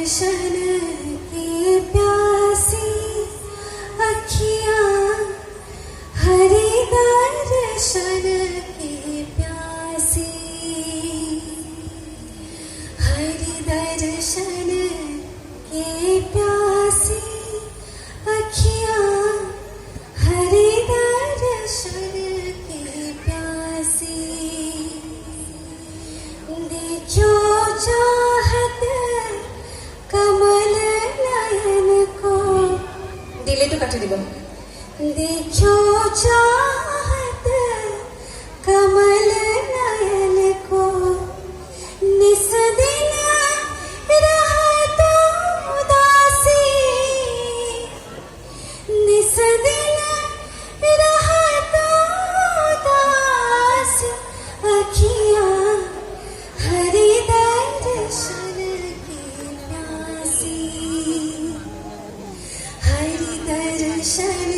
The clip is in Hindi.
दर्शन की प्यासी अखियाँ, हरि दर्शन की प्यासी, हरि दर्शन की प्यासी अखियाँ, हरि दर्शन की प्यासी। देखो चाहत कमल नयन को, दिले तो काटे दिबो। देखो चाहत कमल नयन को, निस दिन रहत उदासी, निस दिन रहत उदासी अखियाँ, हरि दर्शन की प्यासी, हरि दर्शन